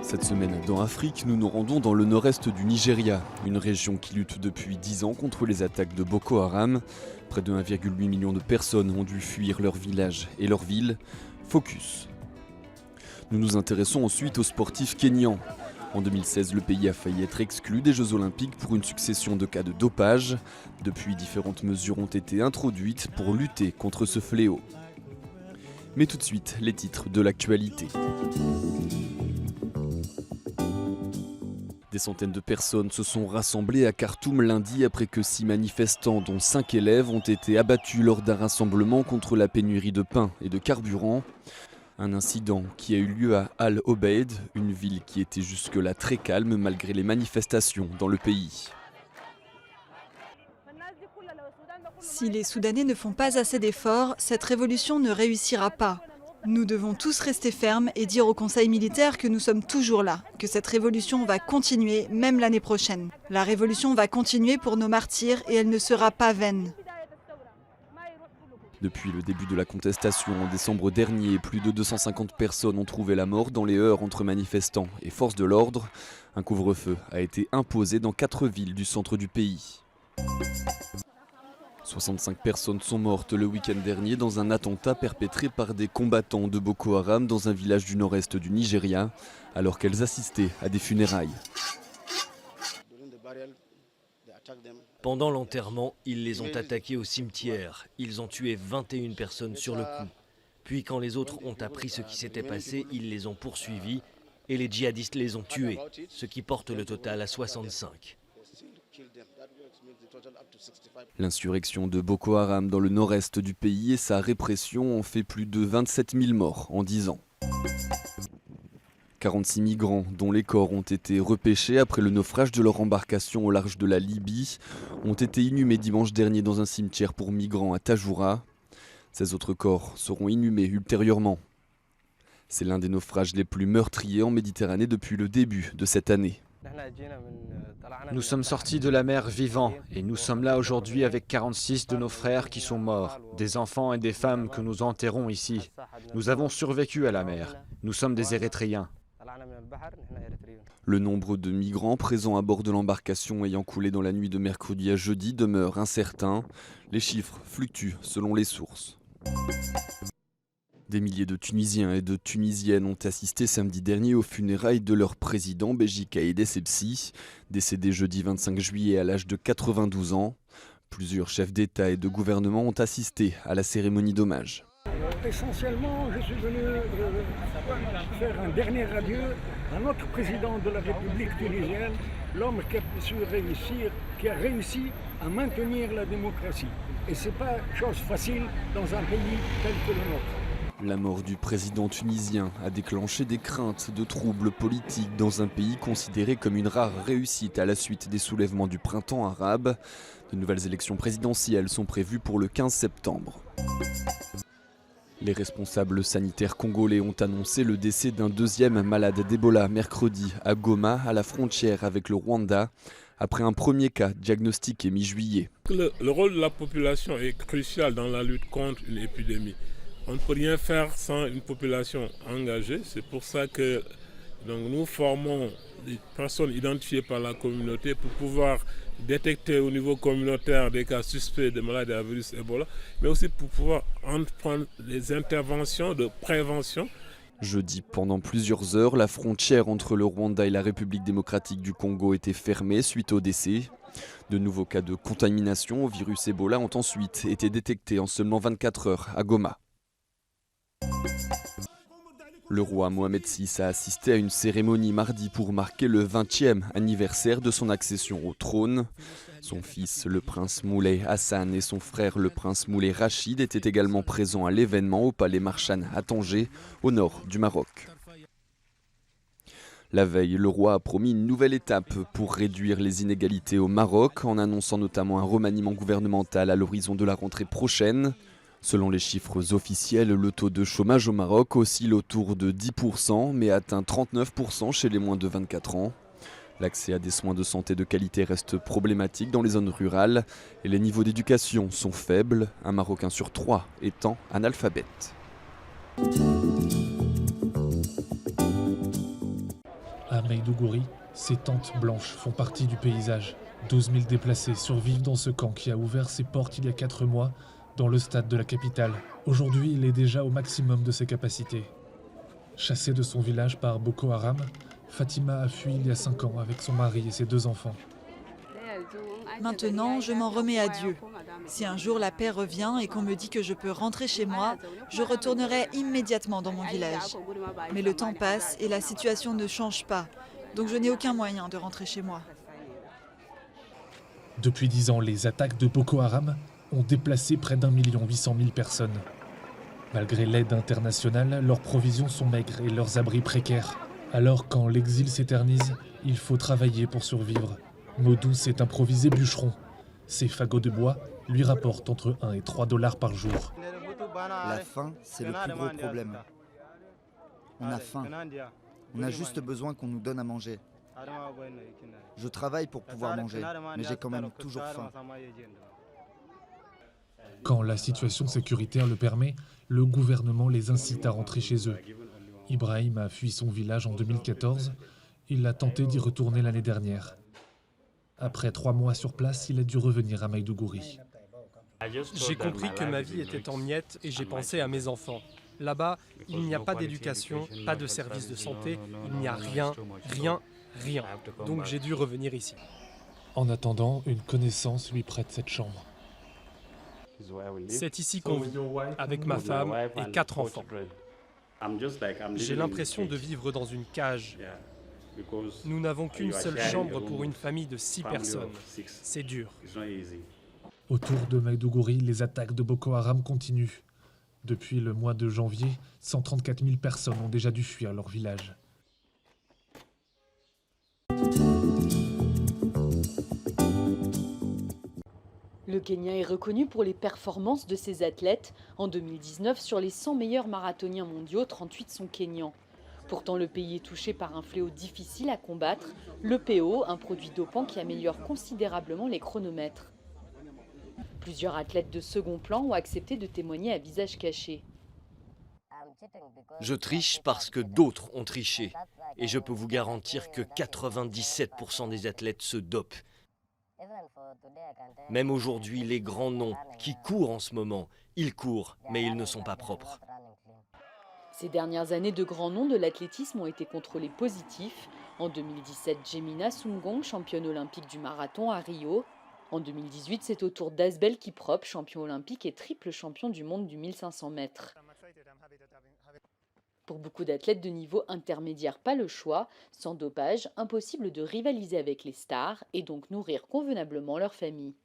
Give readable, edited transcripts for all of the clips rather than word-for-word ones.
Cette semaine, dans Afrique, nous nous rendons dans le nord-est du Nigeria, une région qui lutte depuis 10 ans contre les attaques de Boko Haram. Près de 1,8 million de personnes ont dû fuir leur village et leur ville. Focus. Nous nous intéressons ensuite aux sportifs kenyans. En 2016, le pays a failli être exclu des Jeux Olympiques pour une succession de cas de dopage. Depuis, différentes mesures ont été introduites pour lutter contre ce fléau. Mais tout de suite, les titres de l'actualité. Des centaines de personnes se sont rassemblées à Khartoum lundi après que 6 manifestants, dont 5 élèves, ont été abattus lors d'un rassemblement contre la pénurie de pain et de carburant. Un incident qui a eu lieu à Al-Obeid, une ville qui était jusque-là très calme malgré les manifestations dans le pays. Si les Soudanais ne font pas assez d'efforts, cette révolution ne réussira pas. Nous devons tous rester fermes et dire au Conseil militaire que nous sommes toujours là, que cette révolution va continuer même l'année prochaine. La révolution va continuer pour nos martyrs et elle ne sera pas vaine. Depuis le début de la contestation en décembre dernier, plus de 250 personnes ont trouvé la mort dans les heurts entre manifestants et forces de l'ordre. Un couvre-feu a été imposé dans 4 villes du centre du pays. 65 personnes sont mortes le week-end dernier dans un attentat perpétré par des combattants de Boko Haram dans un village du nord-est du Nigeria, alors qu'elles assistaient à des funérailles. Pendant l'enterrement, ils les ont attaqués au cimetière. Ils ont tué 21 personnes sur le coup. Puis quand les autres ont appris ce qui s'était passé, ils les ont poursuivis et les djihadistes les ont tués, ce qui porte le total à 65. L'insurrection de Boko Haram dans le nord-est du pays et sa répression ont fait plus de 27 000 morts en 10 ans. 46 migrants, dont les corps ont été repêchés après le naufrage de leur embarcation au large de la Libye, ont été inhumés dimanche dernier dans un cimetière pour migrants à Tajoura. Ces autres corps seront inhumés ultérieurement. C'est l'un des naufrages les plus meurtriers en Méditerranée depuis le début de cette année. Nous sommes sortis de la mer vivants et nous sommes là aujourd'hui avec 46 de nos frères qui sont morts, des enfants et des femmes que nous enterrons ici. Nous avons survécu à la mer. Nous sommes des Érythréens. Le nombre de migrants présents à bord de l'embarcation ayant coulé dans la nuit de mercredi à jeudi demeure incertain. Les chiffres fluctuent selon les sources. Des milliers de Tunisiens et de Tunisiennes ont assisté samedi dernier aux funérailles de leur président Béji Caïd Essebsi, décédé jeudi 25 juillet à l'âge de 92 ans. Plusieurs chefs d'État et de gouvernement ont assisté à la cérémonie d'hommage. Essentiellement, je suis venu faire un dernier adieu à notre président de la République tunisienne, l'homme qui a réussi à maintenir la démocratie. Et ce n'est pas chose facile dans un pays tel que le nôtre. La mort du président tunisien a déclenché des craintes de troubles politiques dans un pays considéré comme une rare réussite à la suite des soulèvements du printemps arabe. De nouvelles élections présidentielles sont prévues pour le 15 septembre. Les responsables sanitaires congolais ont annoncé le décès d'un deuxième malade d'Ebola mercredi à Goma, à la frontière avec le Rwanda, après un premier cas diagnostiqué mi-juillet. Le rôle de la population est crucial dans la lutte contre une épidémie. On ne peut rien faire sans une population engagée. C'est pour ça que nous formons des personnes identifiées par la communauté pour pouvoir détecter au niveau communautaire des cas suspects de maladies à virus Ebola, mais aussi pour pouvoir entreprendre des interventions de prévention. Jeudi, pendant plusieurs heures, la frontière entre le Rwanda et la République démocratique du Congo était fermée suite au décès. De nouveaux cas de contamination au virus Ebola ont ensuite été détectés en seulement 24 heures à Goma. Le roi Mohamed VI a assisté à une cérémonie mardi pour marquer le 20e anniversaire de son accession au trône. Son fils, le prince Moulay Hassan, et son frère, le prince Moulay Rachid, étaient également présents à l'événement au palais Marchane à Tanger, au nord du Maroc. La veille, le roi a promis une nouvelle étape pour réduire les inégalités au Maroc, en annonçant notamment un remaniement gouvernemental à l'horizon de la rentrée prochaine. Selon les chiffres officiels, le taux de chômage au Maroc oscille autour de 10%, mais atteint 39% chez les moins de 24 ans. L'accès à des soins de santé de qualité reste problématique dans les zones rurales et les niveaux d'éducation sont faibles, un Marocain sur 3 étant analphabète. Maïdougouri, ces tentes blanches font partie du paysage. 12 000 déplacés survivent dans ce camp qui a ouvert ses portes il y a 4 mois dans le stade de la capitale. Aujourd'hui, il est déjà au maximum de ses capacités. Chassée de son village par Boko Haram, Fatima a fui il y a 5 ans avec son mari et ses 2 enfants. Maintenant, je m'en remets à Dieu. Si un jour la paix revient et qu'on me dit que je peux rentrer chez moi, je retournerai immédiatement dans mon village. Mais le temps passe et la situation ne change pas, donc je n'ai aucun moyen de rentrer chez moi. Depuis 10 ans, les attaques de Boko Haram ont déplacé près d'1 800 000 personnes. Malgré l'aide internationale, leurs provisions sont maigres et leurs abris précaires. Alors, quand l'exil s'éternise, il faut travailler pour survivre. Modou s'est improvisé bûcheron. Ses fagots de bois lui rapportent entre 1 et 3 $ par jour. La faim, c'est le plus gros problème. On a faim. On a juste besoin qu'on nous donne à manger. Je travaille pour pouvoir manger, mais j'ai quand même toujours faim. Quand la situation sécuritaire le permet, le gouvernement les incite à rentrer chez eux. Ibrahim a fui son village en 2014. Il a tenté d'y retourner l'année dernière. Après 3 mois sur place, il a dû revenir à Maïdougouri. J'ai compris que ma vie était en miettes et j'ai pensé à mes enfants. Là-bas, il n'y a pas d'éducation, pas de service de santé, il n'y a rien. Donc j'ai dû revenir ici. En attendant, une connaissance lui prête cette chambre. C'est ici qu'on vit, avec ma femme et 4 enfants. J'ai l'impression de vivre dans une cage. Nous n'avons qu'une seule chambre pour une famille de 6 personnes. C'est dur. Autour de Maïdougouri, les attaques de Boko Haram continuent. Depuis le mois de janvier, 134 000 personnes ont déjà dû fuir leur village. Le Kenya est reconnu pour les performances de ses athlètes. En 2019, sur les 100 meilleurs marathoniens mondiaux, 38 sont kenyans. Pourtant, le pays est touché par un fléau difficile à combattre, l'EPO, un produit dopant qui améliore considérablement les chronomètres. Plusieurs athlètes de second plan ont accepté de témoigner à visage caché. Je triche parce que d'autres ont triché. Et je peux vous garantir que 97% des athlètes se dopent. Même aujourd'hui, les grands noms qui courent en ce moment, ils courent, mais ils ne sont pas propres. Ces dernières années, de grands noms de l'athlétisme ont été contrôlés positifs. En 2017, Jemina Sumgong, championne olympique du marathon à Rio. En 2018, c'est au tour d'Asbel Kiprop, champion olympique et triple champion du monde du 1500 mètres. Pour beaucoup d'athlètes de niveau intermédiaire, pas le choix. Sans dopage, impossible de rivaliser avec les stars et donc nourrir convenablement leur famille.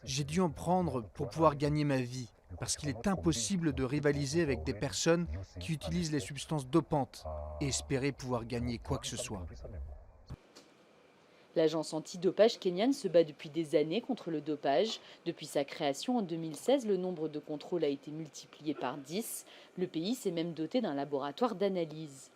J'ai dû en prendre pour pouvoir gagner ma vie, parce qu'il est impossible de rivaliser avec des personnes qui utilisent les substances dopantes et espérer pouvoir gagner quoi que ce soit. L'agence antidopage kenyane se bat depuis des années contre le dopage. Depuis sa création en 2016, le nombre de contrôles a été multiplié par 10. Le pays s'est même doté d'un laboratoire d'analyse.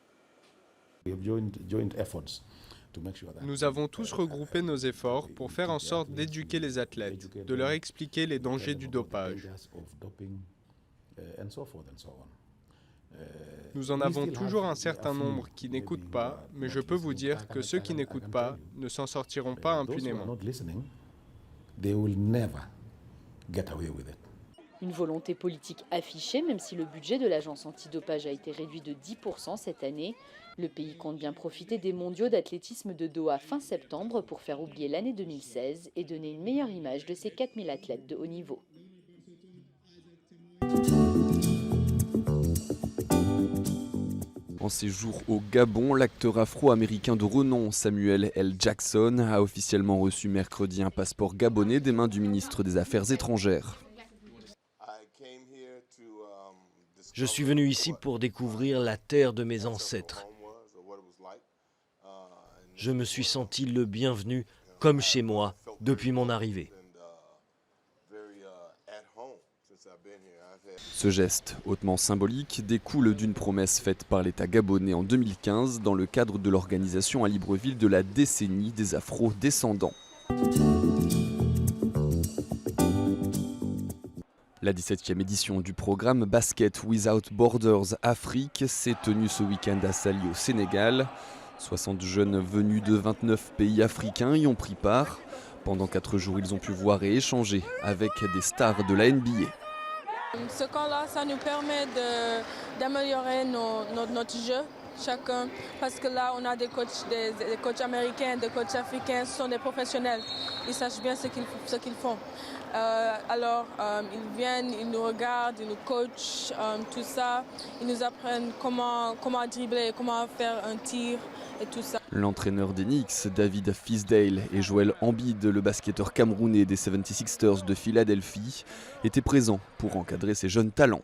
Nous avons tous regroupé nos efforts pour faire en sorte d'éduquer les athlètes, de leur expliquer les dangers du dopage. Nous en avons toujours un certain nombre qui n'écoutent pas, mais je peux vous dire que ceux qui n'écoutent pas ne s'en sortiront pas impunément. Une volonté politique affichée, même si le budget de l'agence antidopage a été réduit de 10% cette année. Le pays compte bien profiter des mondiaux d'athlétisme de Doha fin septembre pour faire oublier l'année 2016 et donner une meilleure image de ces 4000 athlètes de haut niveau. En séjour au Gabon, l'acteur afro-américain de renom Samuel L. Jackson a officiellement reçu mercredi un passeport gabonais des mains du ministre des Affaires étrangères. Je suis venu ici pour découvrir la terre de mes ancêtres. Je me suis senti le bienvenu, comme chez moi, depuis mon arrivée. Ce geste, hautement symbolique, découle d'une promesse faite par l'État gabonais en 2015 dans le cadre de l'organisation à Libreville de la décennie des Afro-descendants. La 17e édition du programme Basket Without Borders Afrique s'est tenue ce week-end à Saly au Sénégal. 60 jeunes venus de 29 pays africains y ont pris part. Pendant 4 jours, ils ont pu voir et échanger avec des stars de la NBA. Ce camp-là, ça nous permet d'améliorer notre jeu, chacun, parce que là, on a des coachs américains, des coachs africains, ce sont des professionnels. Ils savent bien ce qu'ils font. Alors, ils viennent, ils nous regardent, ils nous coachent, tout ça. Ils nous apprennent comment dribbler, comment faire un tir et tout ça. L'entraîneur des Knicks, David Fisdale, et Joel Embiid, le basketteur camerounais des 76ers de Philadelphie, étaient présents pour encadrer ces jeunes talents.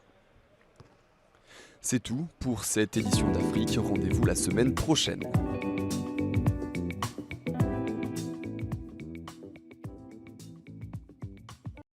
C'est tout pour cette édition d'Afrique. Rendez-vous la semaine prochaine.